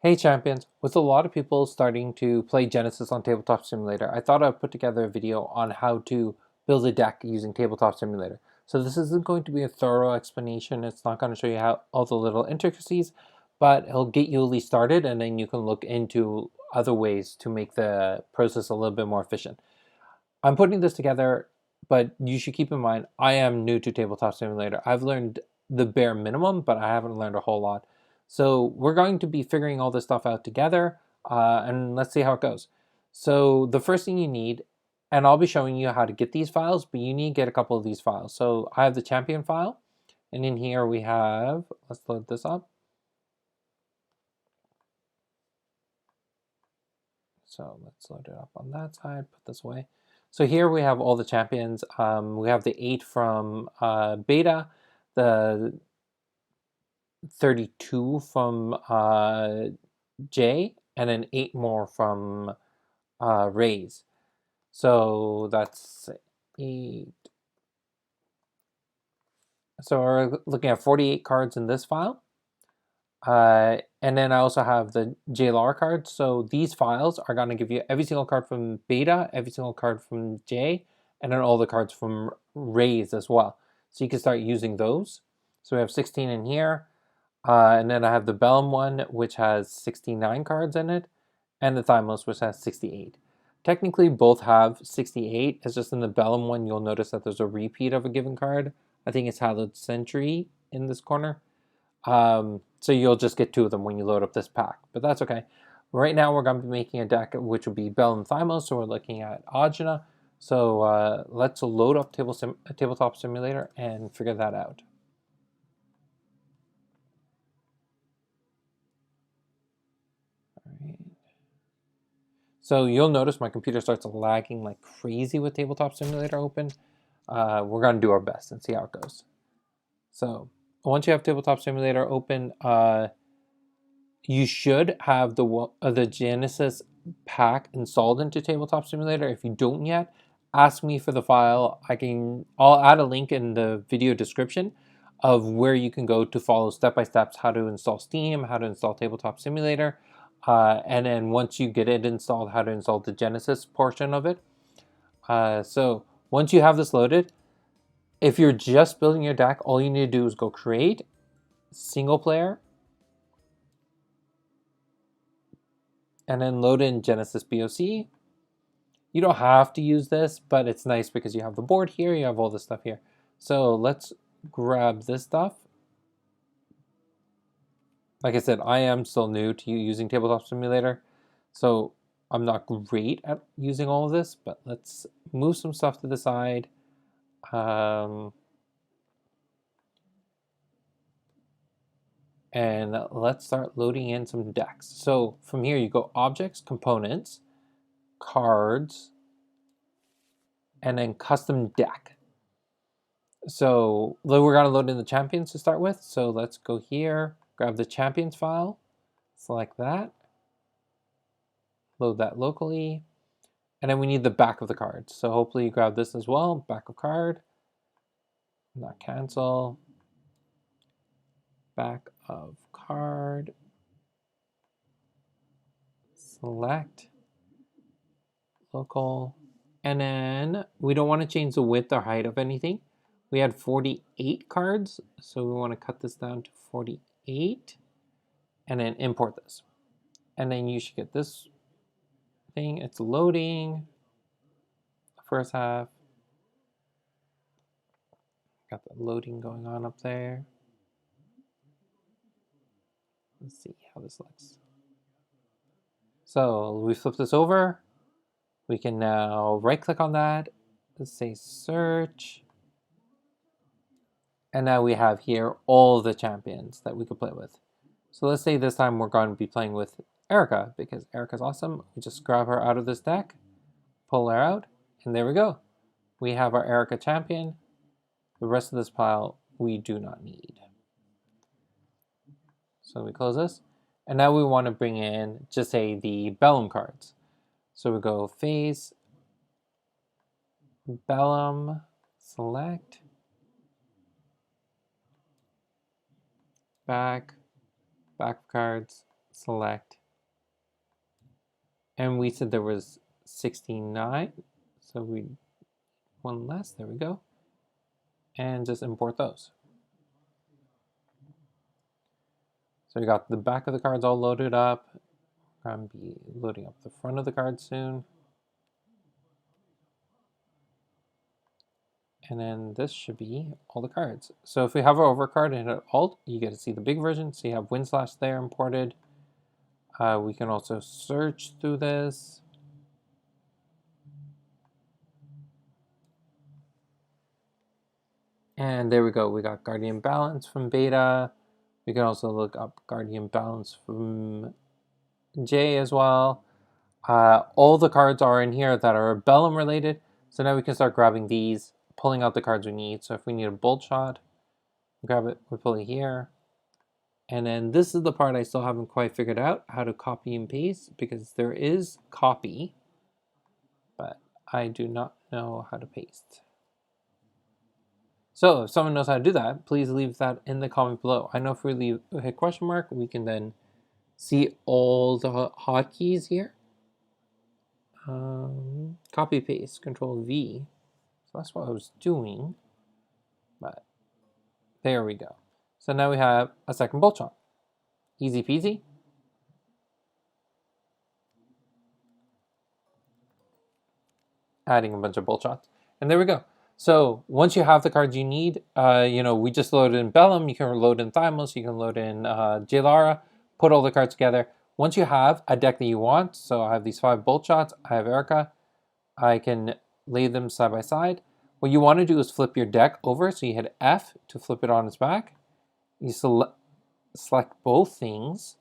Hey champions, with a lot of people starting to play Genesis on Tabletop Simulator, I thought I'd put together a video on how to build a deck using Tabletop Simulator. So this isn't going to be a thorough explanation, it's not going to show you how all the little intricacies, but it'll get you at least started and then you can look into other ways to make the process a little bit more efficient. I'm putting this together, but you should keep in mind, I am new to Tabletop Simulator. I've learned the bare minimum, but I haven't learned a whole lot. So we're going to be figuring all this stuff out together, and let's see how it goes. So the first thing you need, and I'll be showing you how to get these files, but you need to get a couple of these files. So I have the champion file, and in here we have, let's load this up. So let's load it up on that side, put this away. So here we have all the champions. We have the 8 from beta, the 32 from J, and then 8 more from Rays. So that's 8. So we're looking at 48 cards in this file. And then I also have the JLR cards. So these files are going to give you every single card from beta, every single card from J, and then all the cards from Rays as well. So you can start using those. So we have 16 in here. And then I have the Bellum one, which has 69 cards in it, and the Thymos, which has 68. Technically, both have 68. It's just in the Bellum one, you'll notice that there's a repeat of a given card. I think it's Hallowed Century in this corner. So you'll just get 2 of them when you load up this pack, but that's okay. Right now we're going to be making a deck which will be Bellum Thymos, so we're looking at Agena. So let's load up Tabletop Simulator and figure that out. All right. So you'll notice my computer starts lagging like crazy with Tabletop Simulator open. We're going to do our best and see how it goes. So once you have Tabletop Simulator open, you should have the Genesis pack installed into Tabletop Simulator. If you don't yet, ask me for the file. I'll add a link in the video description of where you can go to follow step-by-steps how to install Steam, how to install Tabletop Simulator, and then once you get it installed, how to install the Genesis portion of it. So once you have this loaded, if you're just building your deck, all you need to do is go create, single player, and then load in Genesis BOC. You don't have to use this, but it's nice because you have the board here, you have all this stuff here. So let's grab this stuff. Like I said, I am still new to using Tabletop Simulator, so I'm not great at using all of this, but let's move some stuff to the side. And let's start loading in some decks. So from here you go Objects, Components, Cards, and then Custom Deck. So we're going to load in the champions to start with. So let's go here, grab the champions file, select that, load that locally, and then we need the back of the card. So hopefully you grab this as well, back of card, not cancel, back of card, select, local, and then we don't want to change the width or height of anything. We had 48 cards, so we want to cut this down to 48 and then import this. And then you should get this thing. It's loading the first half. Got the loading going on up there. Let's see how this looks. So we flip this over. We can now right click on that. Let's say search. And now we have here all the champions that we could play with. So let's say this time we're going to be playing with Erica because Erica's awesome. We just grab her out of this deck, pull her out, and there we go. We have our Erica champion. The rest of this pile we do not need. So we close this. And now we want to bring in, just say, the Bellum cards. So we go Phase, Bellum, select, back cards, select, and we said there was 69, so we one less, there we go, and just import those. So we got the back of the cards all loaded up. I'm going to be loading up the front of the card soon. And then this should be all the cards. So if we hover over a card and hit Alt, you get to see the big version. So you have Windslash there imported. We can also search through this. And there we go. We got Guardian Balance from beta. We can also look up Guardian Balance from J as well. All the cards are in here that are Bellum related. So now we can start grabbing these, pulling out the cards we need. So if we need a Bolt Shot, grab it, we pull it here. And then this is the part I still haven't quite figured out, how to copy and paste, because there is copy, but I do not know how to paste. So if someone knows how to do that, please leave that in the comment below. I know if we hit question mark, we can then see all the hotkeys here. Copy paste, Control V. So that's what I was doing, but there we go. So now we have a second bolt shot. Easy peasy. Adding a bunch of bolt shots, and there we go. So once you have the cards you need, we just loaded in Bellum, you can load in Thymos, you can load in Jalara, put all the cards together. Once you have a deck that you want, so I have these 5 bolt shots, I have Erica, I can lay them side by side. What you want to do is flip your deck over, so you hit F to flip it on its back. You select both things,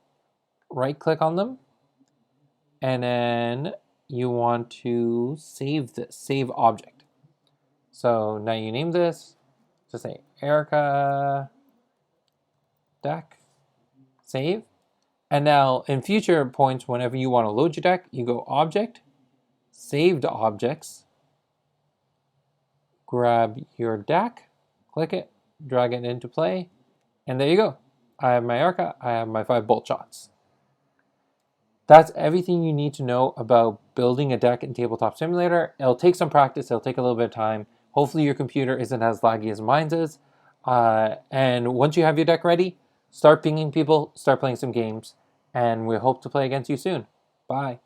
right click on them, and then you want to save this, save object. So now you name this, just say Erica deck, save. And now in future points, whenever you want to load your deck, you go Object, Saved Objects, grab your deck, click it, drag it into play, and there you go. I have my Erica, I have my 5 bolt shots. That's everything you need to know about building a deck in Tabletop Simulator. It'll take some practice, it'll take a little bit of time. Hopefully your computer isn't as laggy as mine is. And once you have your deck ready, start pinging people, start playing some games, and we hope to play against you soon. Bye.